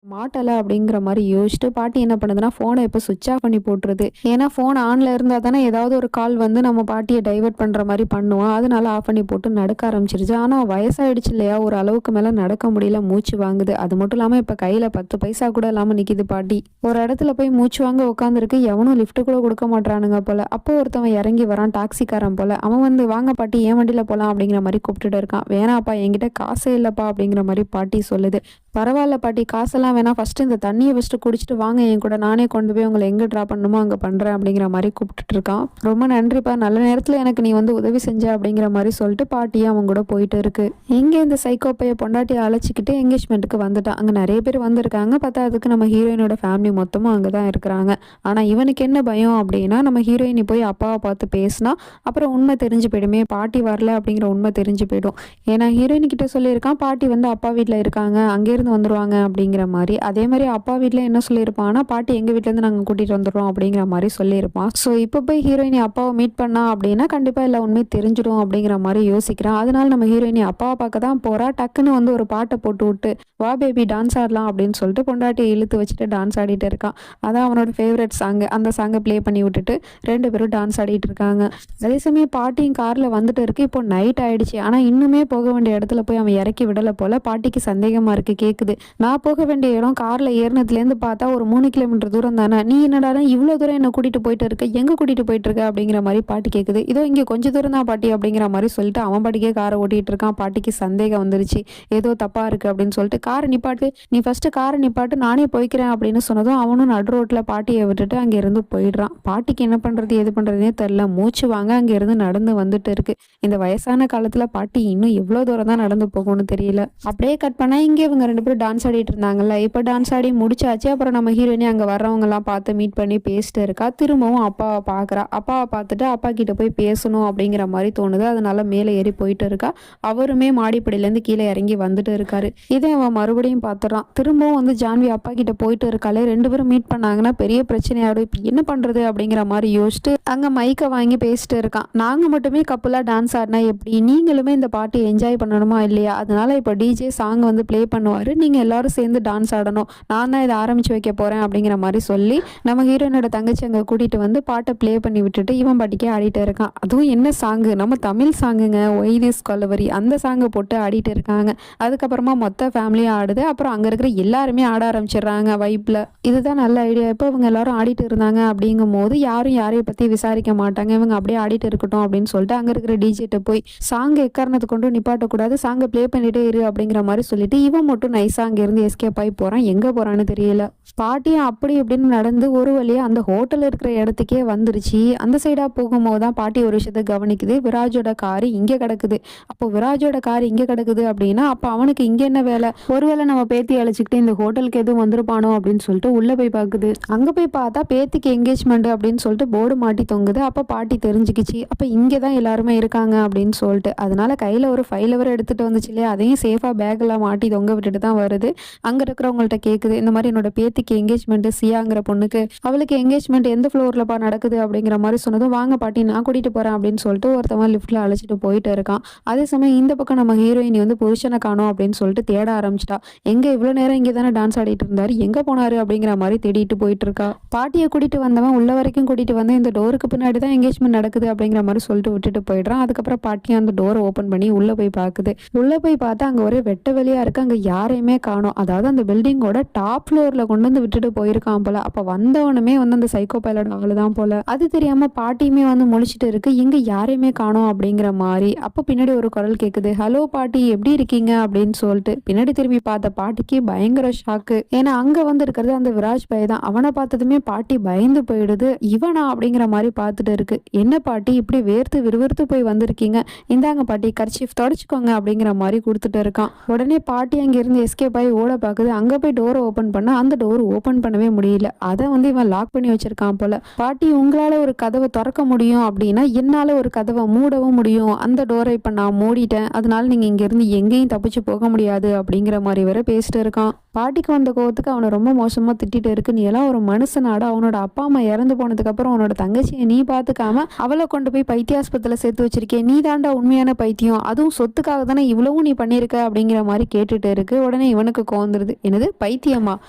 மாட்டல அப்படிங்கிற மாரி யோசிச்சுட்டு பாட்டி என்ன பண்ணுதுன்னா, ஃபோன இப்ப ஸ்விட்ச் ஆஃப் பண்ணி போட்டுருது. ஏன்னா ஃபோன் ஆன்ல இருந்தா தானே ஏதாவது ஒரு கால் வந்து நம்ம பாட்டிய டைவர்ட் பண்ற மாரி பண்ணுவோம். அதனால ஆஃப் பண்ணி போட்டு நடக்க ஆரம்பிச்சிருச்சு. ஆனா வயசாயிடுச்சு இல்லையா? ஒரு அளவுக்கு மேல நடக்க முடியல. மூச்சு வாங்குது. அது மட்டும் இல்லாம இப்ப கையில 10 பைசா கூட இல்லாம நிக்குது பாட்டி. ஒரு இடத்துல போய் மூச்சு வாங்க உட்காந்துருக்கு. எவனும் லிஃப்ட் கூட குடுக்க மாட்றானுங்க போல. அப்போ ஒருத்தவன் இறங்கி வரான். டாக்ஸிக்காரன் போல. அவன் வந்து "வாங்க பாட்டி என் வண்டியில போலாம்" அப்படிங்கிற மாரி கூப்பிட்டுட்டு இருக்கான். "வேணாப்பா என்கிட்ட காசே இல்லப்பா" அப்படிங்கிற மாரி பாட்டி சொல்லுது. "பரவால்ல பாட்டி காசெல்லாம் வேணாம். ஃபர்ஸ்ட்டு இந்த தண்ணிய ஃபர்ஸ்ட்டு குடிச்சிட்டு வாங்க என் கூட. நானே கொண்டு போய் உங்கள எங்க ட்ராப் பண்ணணுமோ அங்க பண்றேன்" அப்படிங்கிற மாரி கூப்பிட்டுட்டு இருக்கான். "ரொம்ப நன்றிப்பா. நல்ல நேரத்துல எனக்கு நீ வந்து உதவி செஞ்ச" அப்படிங்கிற மாரி சொல்லிட்டு பாட்டியும் அவன் கூட போயிட்டு இருக்கு. இங்க இந்த சைக்கோ பைய பொண்டாட்டிய அழைச்சுக்கிட்டு எங்கேஜ்மெண்ட்டுக்கு வந்துட்டான். அங்க நெறைய பேர் வந்திருக்காங்க. பத்தாததுக்கு நம்ம ஹீரோயினோட ஃபேமிலி மொத்தமும் அங்க தான் இருக்கிறாங்க. ஆனா இவனுக்கு என்ன பயம் அப்படின்னா, நம்ம ஹீரோயினி போய் அப்பாவ பார்த்து பேசினா, அப்புறம் உண்மை தெரிஞ்சு போயிடுமே. பாட்டி வரல அப்படிங்கிற உண்மை தெரிஞ்சு போயிடும். ஏன்னா ஹீரோயின் கிட்ட சொல்லியிருக்கான், பாட்டி வந்து அப்பா வீட்ல இருக்காங்க. அங்கேருந்து வந்துருவாங்க அப்படிங்கிற மாரி. அதே மாரி அப்பா வீட்ல என்ன சொல்லியிருப்பான்னா, பாட்டி எங்க வீட்லேருந்து நாங்க கூட்டிட்டு வந்துடுறோம் அப்படிங்கிற மாரி சொல்லியிருப்பான். ஸோ இப்போ போய் ஹீரோயினி அப்பாவ மீட் பண்ணா அப்படின்னா, கண்டிப்பா எல்லா உண்மையும் தெரிஞ்சிடும் அப்படிங்கிற மாரி யோசிக்கிறான். அதனால நம்ம ஹீரோயினி அப்பாவ பார்க்க தான் போறா. டக்குன்னு வந்து ஒரு பாட்ட போட்டு விட்டு, "வா பேபி டான்ஸ் ஆடலாம்" அப்படின்னு சொல்லிட்டு பொண்டாட்டிய இழுத்து வச்சுட்டு டான்ஸ் ஆடிட்டு இருக்கான். அதான் அவனோட ஃபேவரட் சாங்கு. அந்த சாங்க ப்ளே பண்ணி விட்டுட்டு 2 பேரும் டான்ஸ் ஆடிட்டு இருக்காங்க. அதே சமயம் பாட்டியும் கார்ல வந்துட்டு இருக்கு. இப்போ நைட் ஆயிடுச்சு. ஆனா இன்னுமே போக வேண்டிய இடத்துல போய் அவன் இறக்கி விடல போல. பாட்டிக்கு சந்தேகமா இருக்கு. கேக்குது, "நான் போக வேண்டிய இடம் கார்ல ஏறுனதுலேருந்து பார்த்தா ஒரு 3 கிலோமீட்டர் தூரம் தானே. நீ என்னடான்னா இவ்வளோ தூரம் என்ன கூட்டிட்டு போயிட்டு இருக்க. எங்க கூட்டிட்டு போயிட்டு இருக்க?" அப்படிங்கிற மாரி பாட்டி கேக்குது. "இதோ இங்க கொஞ்ச தூரம் தான் பாட்டி" அப்படிங்கிற மாரி சொல்லிட்டு அவன் பாட்டிக்கே காரை ஓட்டிட்டு இருக்கான். பாட்டிக்கு சந்தேகம் வந்துருச்சு. ஏதோ தப்பா இருக்கு அப்படின்னு சொல்லிட்டு, "காரை நிப்பாட்டு. நீ ஃபர்ஸ்ட் காரை நிப்பாட்டு. நானே போய்க்கிறேன்" அப்படின்னு சொன்னதும் அவனும் நடு ரோட்ல பாட்டியை விட்டுட்டு அங்க இருந்து போயிடுறான். பாட்டிக்கு என்ன பண்றது எது பண்றதுனே தெரியல. மூச்சு வாங்க அங்க இருந்து நடந்து வந்துட்டு இருக்கு. இந்த வயசான காலத்துல பாட்டி இன்னும் எவ்வளவு தூரம் தான் நடந்து போகும்னு தெரியல. அப்படியே கட் பண்ணா இங்க இவங்க 2 பேரும் டான்ஸ் ஆடிட்டு இருந்தாங்கல்ல. இப்ப டான்ஸ் ஆடி முடிச்சாச்சு. அப்புறம் நம்ம ஹீரோயினி அங்க வர்றவங்க எல்லாம் பார்த்து மீட் பண்ணி பேசிட்டு இருக்கா. திரும்பவும் அப்பாவை பாக்குறா. அப்பாவை பார்த்துட்டு அப்பா கிட்ட போய் பேசணும் அப்படிங்கிற மாதிரி தோணுது. அதனால மேலே ஏறி போயிட்டு இருக்கா. அவருமே மாடிப்படியில இருந்து கீழே இறங்கி வந்துட்டு இருக்காரு. இதை அவன் மறுபடியும் பார்த்துறான். திரும்பவும் வந்து ஜான்வி அப்பா கிட்ட போயிட்டு இருக்காளே. 2 பேரும் மீட் பண்ணாங்கன்னா பெரிய பிரச்சனையாடும். இப்ப என்ன பண்றது அப்படிங்கிற மாதிரி யோசிச்சுட்டு அங்க மைக்க வாங்கி பேசிட்டு இருக்கான். "நாங்க மட்டுமே கப்புலா டான்ஸ் ஆடினா எப்படி? நீங்களுமே இந்த பார்ட்டி என்ஜாய் பண்ணணுமா இல்லையா? அதனால இப்போ டிஜே சாங் வந்து ப்ளே பண்ணுவாரு. நீங்க எல்லாரும் சேர்ந்து டான்ஸ் ஆடணும். நான் தான் இதை ஆரம்பிச்சு வைக்க போறேன்" அப்படிங்கிற மாதிரி சொல்லி நம்ம ஹீரோயினோட தங்கச்சி அங்க கூட்டிட்டு வந்து பாட்டை ப்ளே பண்ணி விட்டுட்டு இவன் பாட்டிக்கே ஆடிட்டு இருக்கான். அதுவும் என்ன சாங்கு, நம்ம தமிழ் சாங்குங்க. ஒய் திஸ் கொலவரி அந்த சாங்கை போட்டு ஆடிட்டு இருக்காங்க. அதுக்கப்புறமா மொத்த ஃபேமிலியும் ஆடுது. அப்புறம் அங்க இருக்கிற எல்லாருமே ஆட ஆரம்பிச்சிடுறாங்க வைப்ல. இதுதான் நல்ல ஐடியா. இப்போ இவங்க எல்லாரும் ஆடிட்டு இருந்தாங்க அப்படிங்கும் போது யாரும் யாரைய பத்தி விசாரிக்க மாட்டாங்க. இவங்க அப்படியே ஆடிட்டு இருக்கட்டும் அப்படின்னு சொல்லிட்டு அங்க இருக்கிற டிஜேட்ட போய் சாங் எக்காரணத்தை கொண்டு நிப்பாட்டக்கூடாது, சாங்கை ப்ளே பண்ணிட்டே இரு அப்படிங்கிற மாதிரி சொல்லிட்டு இவன் மட்டும் நைஸா அங்க இருந்து எஸ்கேப் ஆகி போறான். எங்க போறான்னு தெரியல. பாட்டியும் அப்படி இப்படின்னு நடந்து ஒரு வழியா அந்த ஹோட்டல் இருக்கிற இடத்துக்கே வந்துருச்சு. அந்த சைடா போகும்போது தான் பாட்டி ஒரு விஷயத்த கவனிக்குது. விராஜோட காரு இங்க கிடக்குது. அப்போ விராஜோட கார் இங்க கிடக்குது அப்படின்னா அப்ப அவனுக்கு இங்க என்ன வேலை? ஒருவேளை நம்ம பேத்தி அழைச்சிக்கிட்டு இந்த ஹோட்டலுக்கு எதுவும் வந்திருப்பானோ அப்படின்னு சொல்லிட்டு உள்ள போய் பாக்குது. அங்க போய் பார்த்தா பேத்திக்கு என்கேஜ்மெண்ட் அப்படின்னு சொல்லிட்டு போர்டு மாட்டி தொங்குது. அப்ப பாட்டி தெரிஞ்சுக்கிச்சு. அப்ப இங்கதான் எல்லாருமே இருக்காங்க அப்படின்னு சொல்லிட்டு அதனால கையில ஒரு ஃபைல் வர எடுத்துட்டு வந்துச்சு இல்லையா, அதையும் சேஃபா பேக்ல மாட்டி தொங்க விட்டுட்டு தான் வருது. அங்க இருக்கிறவங்கள்ட்ட கேக்குது, "இந்த மாதிரி என்னோட பேத்திக்கு என்கேஜ்மெண்ட், சியாங்கிற பொண்ணுக்கு, அவளுக்கு என்கேஜ்மெண்ட் எந்த ஃப்ளோர்லப்பா நடக்குது?" அப்படிங்கிற மாதிரி சொன்னதும், "வாங்க பாட்டி நான் கூட்டிட்டு போறேன்" அப்படின்னு சொல்லிட்டு ஒருத்தவன் லிஃப்ட்ல அழைச்சிட்டு போயிட்டு இருக்கான். அதே சமயம் இந்த பக்கம் நம்ம ஹீரோயினி வந்து புருஷனை காணோம் அப்படின்னு சொல்லிட்டு தேட ஆரம்பிச்சிட்டா. எங்க இவ்வளவு நேரம் இங்கே தானே டான்ஸ் ஆடிட்டு இருந்தாரு, எங்க போனாரு அப்படிங்கிற மாதிரி தேடிட்டு போயிட்டு இருக்கா. பாட்டியை கூட்டிட்டு வந்தவன் உள்ள வரைக்கும் கூட்டிட்டு வந்து இந்த டோருக்கு பின்னாடி தான் என்கேஜ்மெண்ட் நடக்குது அப்படிங்கிற மாதிரி சொல்லிட்டு விட்டுட்டு போயிடுறான். அதுக்கப்புறம் பாட்டியும் அந்த டோரை ஓப்பன் பண்ணி உள்ள போய் பாக்குது. உள்ள போய் பார்த்தா அங்க ஒரே வெட்ட வெளியா இருக்கு. அங்க யாரையுமே காணோம். அதாவது அந்த பில்டிங்கோட டாப் ஃப்ளோர்ல கொண்டு வந்து விட்டுட்டு போயிருக்கான் போல. அப்ப வந்தவனுமே வந்து அந்த சைக்கோ பைலட் ஆளுதான் போல. அது தெரியாம பாட்டியுமே வந்து முழிச்சிட்டு இருக்கு. எங்க யாரையுமே காணோம் அப்படிங்கிற மாதிரி. அப்ப பின்னாடி ஒரு குரல் கேக்குது, "ஹலோ பாட்டி எப்படி இருக்கீங்க?" அப்படின்னு சொல்லிட்டு. பின்னாடி திரும்பி பார்த்த பாட்டிக்கு பயங்கர ஷாக்கு. ஏன்னா அங்க வந்து இருக்கிறது அந்த விராஜ் பைய தான். அவனை பார்த்ததுமே பாட்டி பயந்து போயிடுது. இவனா அப்படிங்கிற மாதிரி பார்த்துட்டு இருக்கு. "என்ன பாட்டி இப்படி வேர்த்து விறுவிறுத்து போய் வந்திருக்கீங்க, இந்தாங்க பாட்டி கர்ச்சீஃப் தொடச்சுக்கோங்க" அப்படிங்கிற மாதிரி கொடுத்துட்டு இருக்கான். உடனே பாட்டி அங்க இருந்து எஸ்கேப் ஆகி ஓட பாக்குது. அங்க போய் டோரை ஓபன் பண்ணா அந்த டோர் ஓபன் பண்ணவே முடியல. அதை வந்து இவன் லாக் பண்ணி வச்சிருக்கான் போல. "பாட்டி உங்களால ஒரு கதவை திறக்க முடியும் அப்படின்னா என்னால ஒரு கதவை மூடவும் முடியும். அந்த டோரை இப்ப நான் மூடிட்டேன். அதனால நீங்க இங்க இருந்து எங்கேயும் தப்பிச்சு போக முடியாது" அப்படிங்கிற மாதிரி வேற பேசிட்டு இருக்கான். பாட்டிக்கு வந்த கோவத்துக்கு அவனை ரொம்ப மோசமா திட்டிட்டு இருக்கு. "நீ எல்லாம் ஒரு மனுஷனாடா? அவனோட அப்பா அம்மா இறந்து போனதுக்கு அப்புறம் உன்னோட தங்கச்சியை நீ பாத்துக்காம அவளை கொண்டு போய் பைத்தியாஸ்பத்திரியில சேர்த்து வச்சிருக்கே. நீ தாண்டா உண்மையான பைத்தியம். அதுவும் சொத்துக்காக தானே இவ்வளவும் நீ பண்ணிருக்க" அப்படிங்கிற மாதிரி கேட்டுட்டு இருக்கு. உடனே இவனுக்கு கோந்துருது. என்னது பைத்தியமா?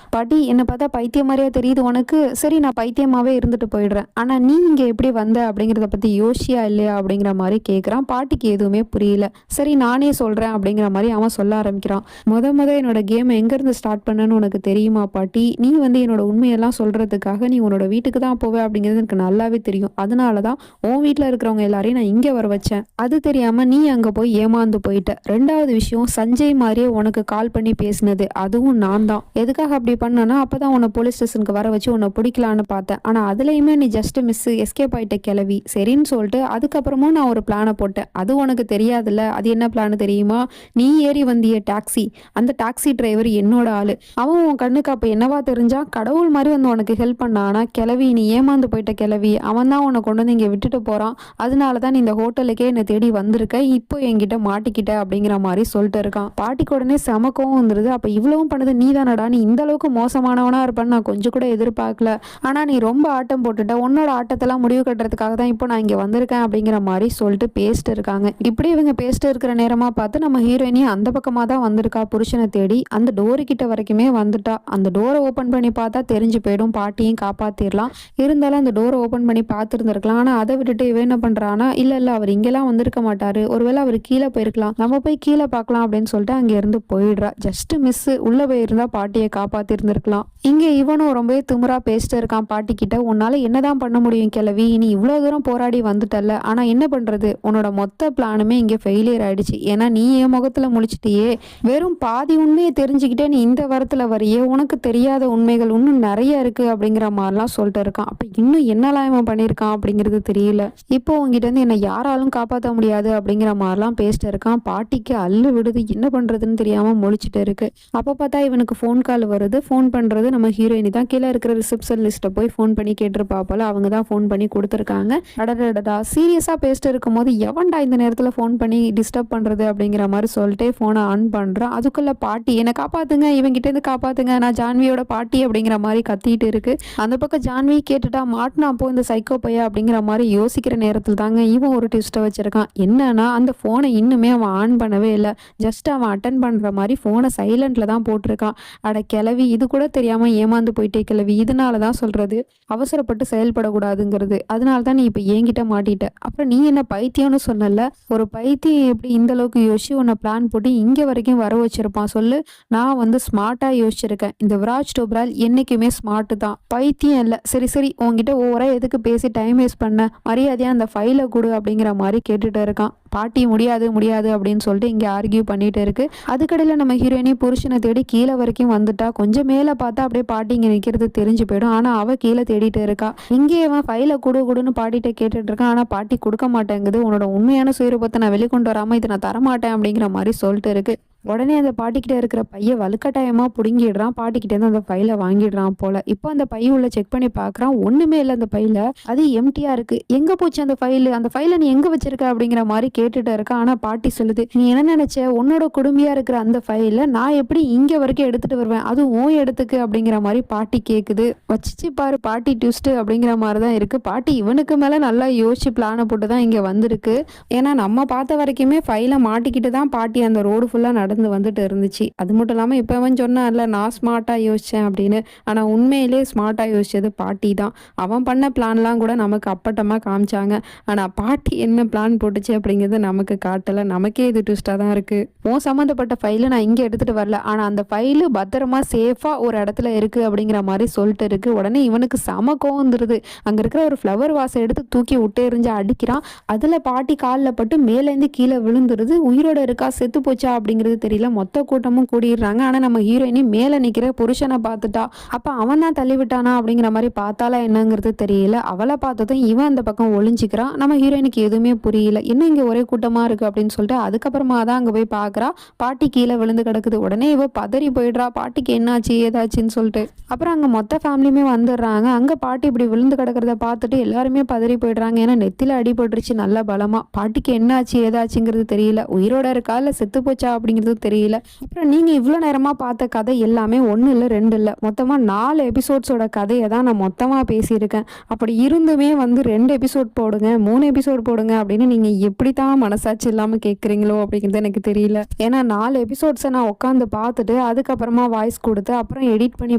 பாட்டி என்ன பார்த்தா பைத்தியம் மாதிரியா தெரியுது உனக்கு? சரி நான் பைத்தியமாவே இருந்துட்டு போயிடுறேன். ஆனா நீ இங்க எப்படி வந்த அப்படிங்கிறத பத்தி யோசியா இல்லையா அப்படிங்கிற மாதிரி கேட்குறான். பாட்டிக்கு எதுவுமே புரியல. சரி நானே சொல்றேன் அப்படிங்கிற மாதிரி அவன் சொல்ல ஆரம்பிக்கிறான். முத என்னோட கேம் எங்கேருந்து ஸ்டார்ட் பண்ணேன்னு உனக்கு தெரியுமா பாட்டி? நீ வந்து என்னோட உண்மையெல்லாம் சொல்றதுக்காக நீ உன்னோட வீட்டுக்கு தான் போவே அப்படிங்கிறது எனக்கு நல்லாவே தெரியும். அதனால தான் உன் வீட்டில் இருக்கிறவங்க எல்லாரையும் நான் இங்கே வர வச்சேன். அது தெரியாம நீ அங்கே போய் ஏமாந்து போயிட்ட. ரெண்டாவது விஷயம், சஞ்சய் மாதிரியே உனக்கு கால் பண்ணி பேசினது அதுவும் நான் தான். எதுக்காக அப்படி பண்ணனா, அப்பதான் உன்னை போலீஸ் ஸ்டேஷனுக்கு வர வச்சு உன்னை பிடிக்கலான்னு பார்த்தேன். ஆனா அதுலயுமே நீ ஜஸ்ட் மிஸ் எஸ்கேப் ஆயிட்ட கிளவி. சரின்னு சொல்லிட்டு அதுக்கப்புறமும் நான் ஒரு பிளானை போட்டேன். அது உனக்கு தெரியாதுல்ல. அது என்ன பிளான் தெரியுமா? நீ ஏறி வந்திய டாக்ஸி, அந்த டாக்ஸி டிரைவர் என்னோட ஆளு. அவன் உன் கண்ணுக்கு அப்ப என்னவா தெரிஞ்சா? கடவுள் மாதிரி வந்து உனக்கு ஹெல்ப் பண்ணான். ஆனா கிளவி, நீ ஏமாந்து போயிட்ட கிளவி. அவன் தான் உன்னை கொண்டு வந்து இங்க விட்டுட்டு போறான். அதனாலதான் நீ இந்த ஹோட்டலுக்கே என்னை தேடி வந்திருக்க. இப்போ என்கிட்ட மாட்டிக்கிட்ட அப்படிங்கிற மாதிரி சொல்லிட்டு இருக்கான். பாட்டிக்கு உடனே செமக்கவும் வந்துருது. அப்ப இவ்வளவும் பண்ணது நீ தானடா? நீ இந்த அளவுக்கு மோசமானவனா இருப்பேன்னு நான் கொஞ்சம் கூட எதிர்பார்க்கல. ஆனா நீ ரொம்ப ஆட்டம் போட்டுட்ட. உன்னோட ஆட்டத்தெல்லாம் முடிவு கட்டுறதுக்காக தான் இப்போ நான் இங்க வந்திருக்கேன் அப்படிங்கிற மாதிரி சொல்லிட்டு பேசிட்டு இருக்காங்க. இப்படி இவங்க பேசிட்டு இருக்கிற நேரமா பார்த்து நம்ம ஹீரோயினி அந்த பக்கமா தான் வந்திருக்கா புருஷனை தேடி. அந்த டோரு கிட்ட வரைக்குமே வந்துட்டா. அந்த டோரை ஓபன் பண்ணி பார்த்தா தெரிஞ்சு போயிடும், பாட்டியும் காப்பாத்திரலாம். இருந்தாலும் அந்த டோரை ஓபன் பண்ணி பார்த்துருந்துருக்கலாம். ஆனா அதை விட்டுட்டு இவ என்ன பண்றானா, இல்ல அவர் இங்கெல்லாம் வந்திருக்க மாட்டாரு, ஒருவேளை அவர் கீழே போயிருக்கலாம், நம்ம போய் கீழே பார்க்கலாம் அப்படின்னு சொல்லிட்டு அங்க இருந்து போயிடுறா. ஜஸ்ட் மிஸ், உள்ள போயிருந்தா பாட்டியை காப்பாத்தி இருந்திருக்கலாம். இங்க இவனும் ரொம்பவே திமிரா பேசிட்டு இருக்கான் பாட்டி கிட்ட. உன்னால என்னதான் பண்ண முடியும் கிழவி? நீ இவ்வளவு தூரம் போராடி வந்துட்டல்ல. ஆனா என்ன பண்றது, உன்னோட மொத்த பிளானுமே இங்க ஃபெயிலியர் ஆயிடுச்சு. ஏன்னா நீ என் முகத்துல முழிச்சிட்டியே. வெறும் பாதி உண்மையை தெரிஞ்சுக்கிட்டே நீ இந்த வரத்துல வரையே. உனக்கு தெரியாத உண்மைகள் இன்னும் நிறைய இருக்கு அப்படிங்கிற மாதிரிலாம் சொல்லிட்டு இருக்கான். அப்ப இன்னும் என்னெல்லாம் இவன் பண்ணியிருக்கான் அப்படிங்கிறது தெரியல. இப்போ உங்ககிட்ட இருந்து என்னை யாராலும் காப்பாற்ற முடியாது அப்படிங்கிற மாதிரிலாம் பேசிட்டு இருக்கான். பாட்டிக்கு அல்லு விடுது, என்ன பண்றதுன்னு தெரியாம முழிச்சிட்டு இருக்கு. அப்ப பார்த்தா இவனுக்கு ஃபோன் கால் வருது. ஃபோன் பண்றது நம்ம ஹீரோயினி தான். கீழே இருக்கிற ரிசப்ஷன் லிஸ்ட்டை போய் ஃபோன் பண்ணி கேட்டிருப்பா போல. அவங்க தான் ஃபோன் பண்ணி கொடுத்துருக்காங்க. அடடா சீரியஸா பேசிட்டு இருக்கும் போது எவன்டா இந்த நேரத்துல ஃபோன் பண்ணி டிஸ்டர்ப் பண்றது அப்படிங்கிற மாதிரி சொல்லிட்டு ஃபோனை ஆன் பண்றான். அதுக்குள்ள பாட்டி, என்னை காப்பாத்துங்க, இவங்கிட்ட இருந்து காப்பாத்துங்க, நான் ஜான்வியோட பாட்டி அப்படிங்கிற மாதிரி கத்திட்டு இருக்கு. அந்த பக்கம் ஜான்வி கேட்டுட்டா மாட்டினா அப்போ இந்த சைக்கோ பையா அப்படிங்கிற மாதிரி யோசிக்கிற நேரத்தில் தாங்க இவன் ஒரு ட்விஸ்ட்டை வச்சிருக்கான். என்னன்னா, அந்த ஃபோனை இன்னுமே அவன் ஆன் பண்ணவே இல்லை. ஜஸ்ட் அவன் அட்டன் பண்ற மாதிரி ஃபோனை சைலண்ட்ல தான் போட்டிருக்கான். அட கிளவி, இது கூட தெரியாம ஏமாந்து போயிட்டே கிளவி. இதனாலதான் சொல்றது அவசரப்பட்டு செயல்படக்கூடாதுங்கிறது. அதனாலதான் நீ இப்ப என்கிட்ட மாட்டிட்ட. அப்புறம் நீ என்ன பைத்தியம்னு சொன்னல, ஒரு பைத்தியம் எப்படி இந்த அளவுக்கு யோசிச்சு உன்னை பிளான் போட்டு இங்க வரைக்கும் வர வச்சிருப்பான் சொல்லு? நான் வந்து ஸ்மார்ட்டா யோசிச்சிருக்கேன். இந்த விராஜ் டோப்ரால் என்னைக்குமே ஸ்மார்ட் தான், பைத்தியம் இல்லை. சரி உன்கிட்ட ஓவரா எதுக்கு பேசி டைம் வேஸ்ட் பண்ண? மரியாதையா அந்த ஃபைலை கொடு அப்படிங்கிற மாதிரி கேட்டுட்டு இருக்கான். பாட்டி முடியாது அப்படின்னு சொல்லிட்டு இங்க ஆர்கியூ பண்ணிட்டு இருக்கு. அதுக்கடையில நம்ம ஹீரோயினி புருஷனை தேடி கீழே வரைக்கும் வந்துட்டா. கொஞ்சம் மேல பார்த்தா அப்படியே பாட்டி இங்க நிக்கிறது தெரிஞ்சு போயிடும். ஆனா அவ கீழே தேடிட்டு இருக்கா. இங்கே அவன் ஃபைலை கொடுன்னு பாட்டிகிட்ட கேட்டுட்டு இருக்கான். ஆனா பாட்டி கொடுக்க மாட்டேங்குது. உன்னோட உண்மையான சுயரூபத்தை நான் வெளிக்கொண்டு வராம இதை நான் தரமாட்டேன் அப்படிங்கிற மாதிரி சொல்லிட்டு இருக்கு. உடனே அந்த பாட்டிக்கிட்ட இருக்கிற பைய வலுக்கட்டாயமா புடுங்கிடுறான். பாட்டிக்கிட்ட இருந்து அந்த ஃபைலை வாங்கிடுறான் போல. இப்போ அந்த பைய உள்ள செக் பண்ணி பாக்குறான். ஒண்ணுமே இல்லை அந்த பையில. அது எம்டியா இருக்கு. எங்க போச்சு அந்த ஃபைலு? அந்த ஃபைலை நீ எங்க வச்சிருக்க அப்படிங்கிற மாதிரி கேட்டுட்டு இருக்கா. ஆனா பாட்டி சொல்லுது, நீ என்ன நினைச்ச? உன்னோட குடும்பியா இருக்கிற அந்த ஃபைல நான் எப்படி இங்க வரைக்கும் எடுத்துட்டு வருவேன், அது உன் எடுத்துக்கு அப்படிங்கிற மாதிரி பாட்டி கேக்குது. வச்சிச்சு பாரு பாட்டி ட்விஸ்ட் அப்படிங்கிற மாதிரிதான் இருக்கு. பாட்டி இவனுக்கு மேல நல்லா யோசிச்சு பிளானை போட்டுதான் இங்க வந்திருக்கு. ஏன்னா நம்ம பார்த்த வரைக்குமே ஃபைலை மாட்டிக்கிட்டு தான் பாட்டி அந்த ரோடு ஃபுல்லா வந்துட்டு இருந்துச்சு. அது மட்டும் இல்லாம இப்ப அவன் சொன்னான்ல, நான் ஸ்மார்ட்டா யோசிச்சேன் அப்படின்னு. ஆனா உண்மையிலே ஸ்மார்ட்டா யோசிச்சது பாட்டி தான். அவன் பண்ண பிளான்லாம் கூட நமக்கு அப்பட்டமா காமிச்சாங்க. ஆனா பாட்டி என்ன பிளான் போட்டுச்சு அப்படிங்கிறது நமக்கு காட்டல. நமக்கே இது ட்விஸ்டா தான் இருக்கு. உன் சம்மந்தப்பட்ட ஃபைல நான் இங்க எடுத்துட்டு வரல, ஆனா அந்த ஃபைலு பத்திரமா சேஃபா ஒரு இடத்துல இருக்கு அப்படிங்கிற மாதிரி சொல்லிட்டு இருக்கு. உடனே இவனுக்கு செம கோவம் வந்துருது. அங்க இருக்கிற ஒரு ஃப்ளவர் வாசை எடுத்து தூக்கி விட்டு எறிஞ்சு அடிக்கிறான். அதுல பாட்டி காலில் பட்டு மேலேருந்து கீழே விழுந்துருது. உயிரோட இருக்கா செத்து போச்சா அப்படிங்கிறது தெரியல. மொத்த கூட்டமும் கூடிடுறாங்க. ஆனா நம்ம ஹீரோயினி மேல நிக்கிற புருஷனை பார்த்துட்டா. அப்ப அவன் தான் தள்ளி விட்டானா அப்படிங்கிற மாதிரி பார்த்தாலா என்னங்கிறது தெரியல. அவளை பார்த்ததும் இவன் அந்த பக்கம் ஒளிஞ்சிக்கிறான். நம்ம ஹீரோயினுக்கு எதுவுமே புரியல. என்ன இங்க ஒரே கூட்டமா இருக்கு அப்படின்னு சொல்லிட்டு அதுக்கப்புறமா தான் அங்க போய் பாக்குறா. பாட்டி கீழே விழுந்து கிடக்குது. உடனே இவ பதறி போயிடுறா. பாட்டிக்கு என்னாச்சு ஏதாச்சுன்னு சொல்லிட்டு. அப்புறம் அங்க மொத்த ஃபேமிலியுமே வந்துடுறாங்க. அங்க பாட்டி இப்படி விழுந்து கிடக்கிறத பார்த்துட்டு எல்லாருமே பதறி போயிடுறாங்க. ஏன்னா நெத்தில அடிபட்டுருச்சு நல்ல பலமா. பாட்டிக்கு என்னாச்சு ஏதாச்சுங்கிறது தெரியல. உயிரோட இருக்கா இல்ல செத்து போச்சா அப்படிங்கிறது அப்படிங்கிறது தெரியல. அப்புறம் நீங்கள் இவ்வளோ நேரமாக பார்த்த கதை எல்லாமே 1 இல்லை 2 இல்லை, மொத்தமாக 4 எபிசோட்ஸோட கதையை தான் நான் மொத்தமாக பேசியிருக்கேன். அப்படி இருந்துமே வந்து 2 எபிசோட் போடுங்க, 3 எபிசோட் போடுங்க அப்படின்னு நீங்கள் எப்படி தான் மனசாட்சி இல்லாமல் கேட்குறீங்களோ அப்படிங்கிறது எனக்கு தெரியல. ஏன்னா 4 எபிசோட்ஸை நான் உட்காந்து பார்த்துட்டு அதுக்கப்புறமா வாய்ஸ் கொடுத்து அப்புறம் எடிட் பண்ணி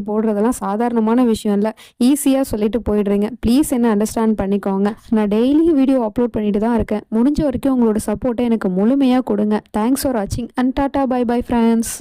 போடுறதெல்லாம் சாதாரணமான விஷயம் இல்லை. ஈஸியாக சொல்லிட்டு போயிடுறீங்க. ப்ளீஸ் என்ன அண்டர்ஸ்டாண்ட் பண்ணிக்கோங்க. நான் டெய்லி வீடியோ அப்லோட் பண்ணிட்டு தான் இருக்கேன். முடிஞ்ச வரைக்கும் உங்களோட சப்போர்ட்டை எனக்கு முழுமையாக கொடுங்க. தேங்க்ஸ் ஃபார் வாட்சிங் and tata bye bye friends.